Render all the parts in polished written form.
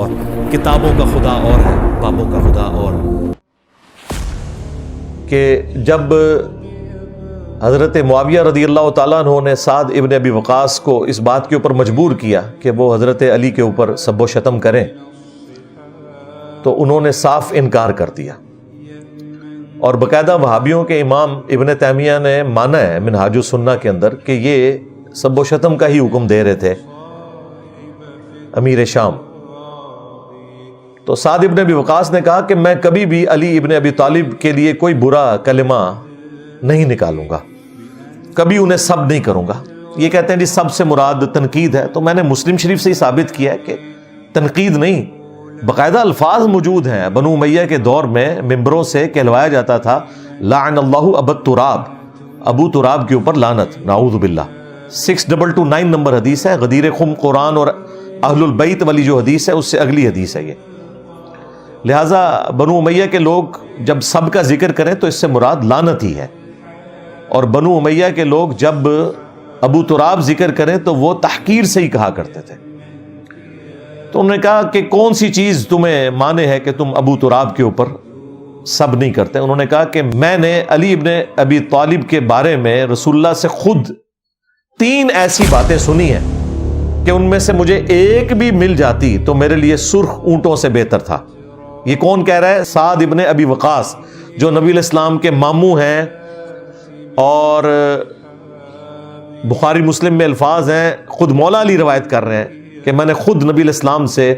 اور کتابوں کا خدا اور ہے، بابوں کا خدا اور. کہ جب حضرت معاویہ رضی اللہ تعالیٰ عنہ نے سعد ابن ابی وقاص کو اس بات کے اوپر مجبور کیا کہ وہ حضرت علی کے اوپر سب و شتم کریں، تو انہوں نے صاف انکار کر دیا. اور باقاعدہ وہابیوں کے امام ابن تیمیہ نے مانا ہے منہاج السنہ کے اندر کہ یہ سب و شتم کا ہی حکم دے رہے تھے امیر شام. تو سعد ابن ابی وقاص نے کہا کہ میں کبھی بھی علی ابن ابی طالب کے لیے کوئی برا کلمہ نہیں نکالوں گا، کبھی انہیں سب نہیں کروں گا. یہ کہتے ہیں جی سب سے مراد تنقید ہے، تو میں نے مسلم شریف سے ہی ثابت کیا ہے کہ تنقید نہیں، باقاعدہ الفاظ موجود ہیں. بنو امیہ کے دور میں ممبروں سے کہلوایا جاتا تھا لعن اللہ ابا تراب، ابو تراب کے اوپر لعنت، نعوذ باللہ. 6229 نمبر حدیث ہے. غدیر خم قرآن اور اہل البیت والی جو حدیث ہے اس سے اگلی حدیث ہے یہ. لہٰذا بنو امیہ کے لوگ جب سب کا ذکر کریں تو اس سے مراد لعنت ہی ہے، اور بنو امیہ کے لوگ جب ابو تراب ذکر کریں تو وہ تحقیر سے ہی کہا کرتے تھے. تو انہوں نے کہا کہ کون سی چیز تمہیں مانے ہے کہ تم ابو تراب کے اوپر سب نہیں کرتے؟ انہوں نے کہا کہ میں نے علی ابن ابی طالب کے بارے میں رسول اللہ سے خود 3 ایسی باتیں سنی ہیں کہ ان میں سے مجھے ایک بھی مل جاتی تو میرے لیے سرخ اونٹوں سے بہتر تھا. یہ کون کہہ رہا ہے؟ سعد ابن ابی وقاص، جو نبی الاسلام کے ماموں ہیں، اور بخاری مسلم میں الفاظ ہیں، خود مولا علی روایت کر رہے ہیں کہ میں نے خود نبی الاسلام سے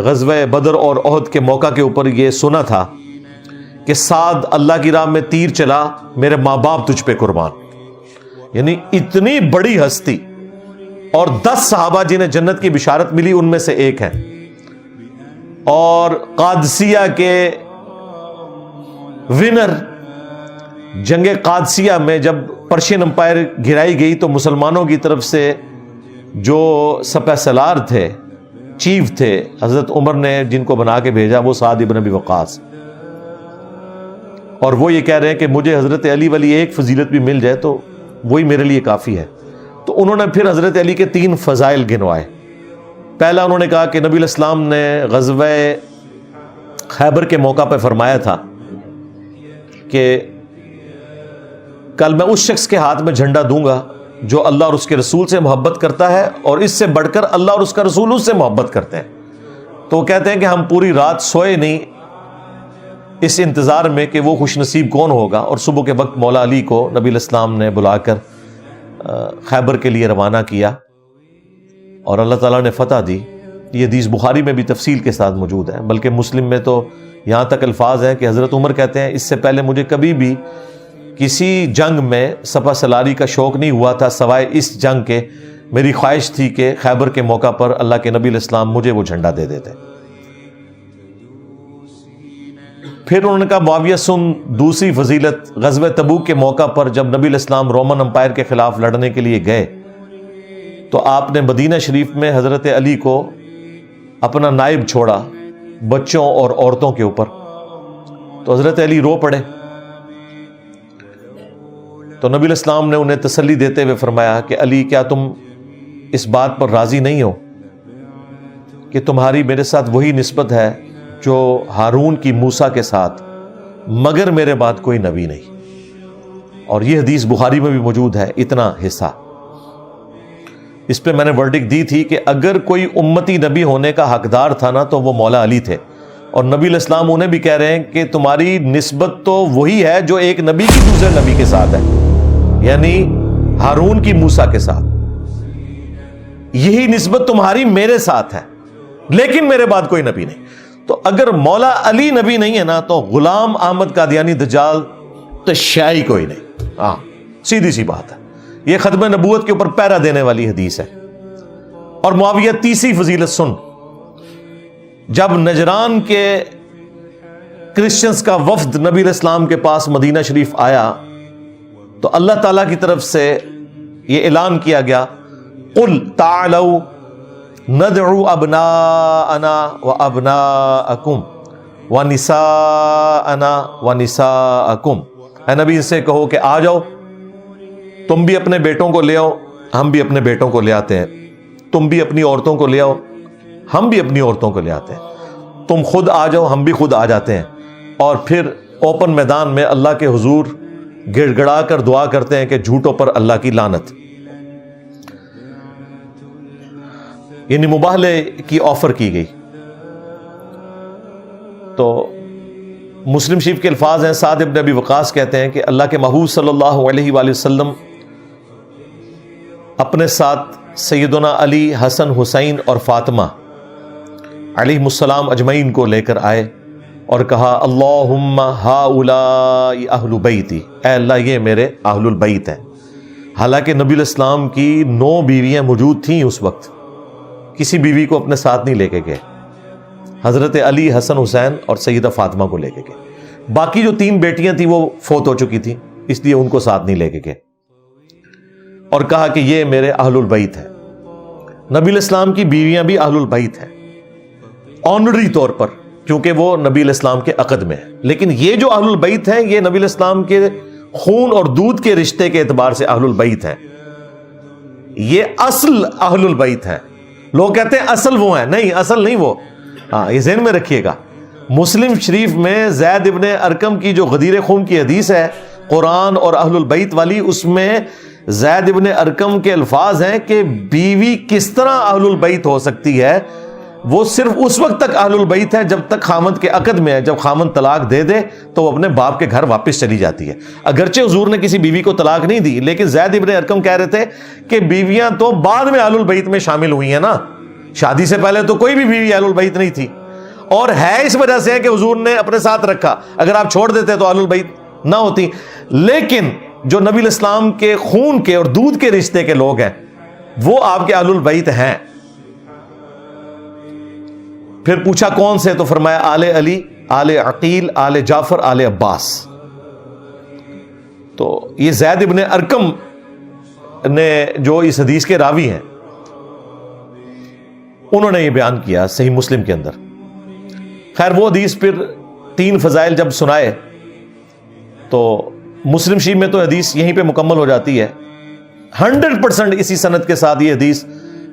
غزوہ بدر اور احد کے موقع کے اوپر یہ سنا تھا کہ سعد اللہ کی راہ میں تیر چلا، میرے ماں باپ تجھ پہ قربان. یعنی اتنی بڑی ہستی، اور 10 صحابہ جنہیں جنت کی بشارت ملی ان میں سے ایک ہیں. اور قادسیہ کے ونر، جنگ قادسیہ میں جب پرشین امپائر گرائی گئی تو مسلمانوں کی طرف سے جو سپہ سالار تھے، چیف تھے، حضرت عمر نے جن کو بنا کے بھیجا وہ سعد ابن ابی وقاص. اور وہ یہ کہہ رہے ہیں کہ مجھے حضرت علی والی ایک فضیلت بھی مل جائے تو وہی میرے لیے کافی ہے. تو انہوں نے پھر حضرت علی کے 3 فضائل گنوائے. پہلا انہوں نے کہا کہ نبی الاسلام نے غزوہ خیبر کے موقع پہ فرمایا تھا کہ کل میں اس شخص کے ہاتھ میں جھنڈا دوں گا جو اللہ اور اس کے رسول سے محبت کرتا ہے، اور اس سے بڑھ کر اللہ اور اس کا رسول اس سے محبت کرتے ہیں. تو وہ کہتے ہیں کہ ہم پوری رات سوئے نہیں اس انتظار میں کہ وہ خوش نصیب کون ہوگا، اور صبح کے وقت مولا علی کو نبی الاسلام نے بلا کر خیبر کے لیے روانہ کیا اور اللہ تعالیٰ نے فتح دی. یہ حدیث بخاری میں بھی تفصیل کے ساتھ موجود ہے، بلکہ مسلم میں تو یہاں تک الفاظ ہیں کہ حضرت عمر کہتے ہیں اس سے پہلے مجھے کبھی بھی کسی جنگ میں سپہ سالاری کا شوق نہیں ہوا تھا سوائے اس جنگ کے. میری خواہش تھی کہ خیبر کے موقع پر اللہ کے نبی الاسلام مجھے وہ جھنڈا دے دیتے. پھر انہوں نے کہا معاویہ سن دوسری فضیلت، غزوہ تبوک کے موقع پر جب نبی الاسلام رومن امپائر کے خلاف لڑنے کے لیے گئے تو آپ نے مدینہ شریف میں حضرت علی کو اپنا نائب چھوڑا بچوں اور عورتوں کے اوپر. تو حضرت علی رو پڑے. تو نبی الاسلام نے انہیں تسلی دیتے ہوئے فرمایا کہ علی کیا تم اس بات پر راضی نہیں ہو کہ تمہاری میرے ساتھ وہی نسبت ہے جو ہارون کی موسیٰ کے ساتھ، مگر میرے بعد کوئی نبی نہیں. اور یہ حدیث بخاری میں بھی موجود ہے اتنا حصہ. اس پہ میں نے ورڈکٹ دی تھی کہ اگر کوئی امتی نبی ہونے کا حقدار تھا نا تو وہ مولا علی تھے، اور نبی الاسلام انہیں بھی کہہ رہے ہیں کہ تمہاری نسبت تو وہی ہے جو ایک نبی کی دوسرے نبی کے ساتھ ہے، یعنی ہارون کی موسیٰ کے ساتھ. یہی نسبت تمہاری میرے ساتھ ہے، لیکن میرے بعد کوئی نبی نہیں. تو اگر مولا علی نبی نہیں ہے نا تو غلام احمد قادیانی دجال تشیعی کوئی نہیں. ہاں سیدھی سی بات ہے. یہ ختم نبوت کے اوپر پیرا دینے والی حدیث ہے. اور معاویہ تیسری فضیلت سن، جب نجران کے کرسچنز کا وفد نبی الاسلام کے پاس مدینہ شریف آیا تو اللہ تعالیٰ کی طرف سے یہ اعلان کیا گیا قل تعالوا ندعو ابناءنا وابناءکم ونساءنا ونساءکم. اے نبی سے کہو کہ آ جاؤ، تم بھی اپنے بیٹوں کو لے آؤ، ہم بھی اپنے بیٹوں کو لے آتے ہیں، تم بھی اپنی عورتوں کو لے آؤ، ہم بھی اپنی عورتوں کو لے آتے ہیں، تم خود آ جاؤ، ہم بھی خود آ جاتے ہیں، اور پھر اوپن میدان میں اللہ کے حضور گڑ گڑا کر دعا کرتے ہیں کہ جھوٹوں پر اللہ کی لعنت. یعنی مباہلے کی آفر کی گئی. تو مسلم شریف کے الفاظ ہیں، سعد ابن ابی وقاص کہتے ہیں کہ اللہ کے محبوب صلی اللہ علیہ وآلہ وسلم اپنے ساتھ سیدنا علی، حسن، حسین اور فاطمہ علیہم السلام اجمعین کو لے کر آئے اور کہا اللہم ہؤلاء اہل بیتی، اے اللہ یہ میرے اہل البیت ہیں. حالانکہ نبی الاسلام کی 9 بیویاں موجود تھیں اس وقت، کسی بیوی کو اپنے ساتھ نہیں لے کے گئے. حضرت علی، حسن، حسین اور سیدہ فاطمہ کو لے کے گئے. باقی جو 3 بیٹیاں تھیں وہ فوت ہو چکی تھیں، اس لیے ان کو ساتھ نہیں لے کے گئے، اور کہا کہ یہ میرے اہل البیت ہیں. نبی الاسلام کی بیویاں بھی اہل البیت ہیں آنری طور پر، کیونکہ وہ نبی الاسلام کے عقد میں ہیں. لیکن یہ جو اہل البیت ہیں یہ نبی الاسلام کے خون اور دودھ کے رشتے کے اعتبار سے اہل البیت ہیں. یہ اصل اہل البیت ہیں. لوگ کہتے ہیں اصل وہ ہیں، نہیں، اصل نہیں وہ. ہاں، یہ ذہن میں رکھیے گا. مسلم شریف میں زید ابن ارقم کی جو غدیر خون کی حدیث ہے قرآن اور اہل البیت والی، اس میں زید ابن ارقم کے الفاظ ہیں کہ بیوی کس طرح اہل البیت ہو سکتی ہے. وہ صرف اس وقت تک اہل البیت ہے جب تک خامند کے عقد میں ہے. جب خامند طلاق دے دے تو وہ اپنے باپ کے گھر واپس چلی جاتی ہے. اگرچہ حضور نے کسی بیوی کو طلاق نہیں دی، لیکن زید ابن ارقم کہہ رہے تھے کہ بیویاں تو بعد میں اہل البیت میں شامل ہوئی ہیں نا، شادی سے پہلے تو کوئی بھی بیوی اہل البیت نہیں تھی. اور ہے اس وجہ سے کہ حضور نے اپنے ساتھ رکھا، اگر آپ چھوڑ دیتے تو اہل البیت نہ ہوتی. لیکن جو نبی الاسلام کے خون کے اور دودھ کے رشتے کے لوگ ہیں وہ آپ کے اہل البیت ہیں. پھر پوچھا کون سے، تو فرمایا آل علی، آل عقیل، آل جعفر، آل عباس. تو یہ زید ابن ارقم نے جو اس حدیث کے راوی ہیں انہوں نے یہ بیان کیا صحیح مسلم کے اندر. خیر وہ حدیث پھر 3 فضائل جب سنائے تو مسلم شریف میں تو حدیث یہیں پہ مکمل ہو جاتی ہے 100% اسی سند کے ساتھ. یہ حدیث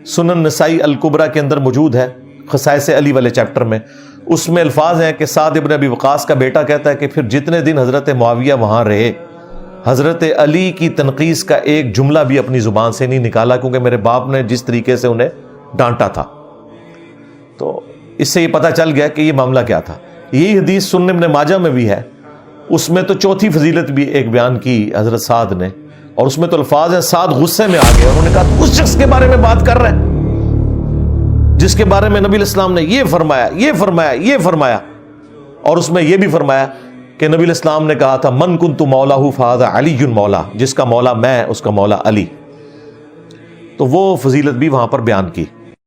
سنن نسائی الکبریٰ کے اندر موجود ہے، خصائص علی والے چیپٹر میں. اس میں الفاظ ہیں کہ سعد ابن ابی وقاص کا بیٹا کہتا ہے کہ پھر جتنے دن حضرت معاویہ وہاں رہے، حضرت علی کی تنقیص کا ایک جملہ بھی اپنی زبان سے نہیں نکالا، کیونکہ میرے باپ نے جس طریقے سے انہیں ڈانٹا تھا. تو اس سے یہ پتہ چل گیا کہ یہ معاملہ کیا تھا. یہی حدیث سنن ابن ماجہ میں بھی ہے، اس میں تو چوتھی فضیلت بھی ایک بیان کی حضرت سعد نے، اور اس میں تو الفاظ ہیں سعد غصے میں آ گئے. انہوں نے کہا اس شخص کے بارے میں بات کر رہے ہیں جس کے بارے میں نبی الاسلام نے یہ فرمایا، یہ فرمایا، یہ فرمایا. اور اس میں یہ بھی فرمایا کہ نبی الاسلام نے کہا تھا من کنت مولاه فهذا علی مولا، جس کا مولا میں اس کا مولا علی. تو وہ فضیلت بھی وہاں پر بیان کی.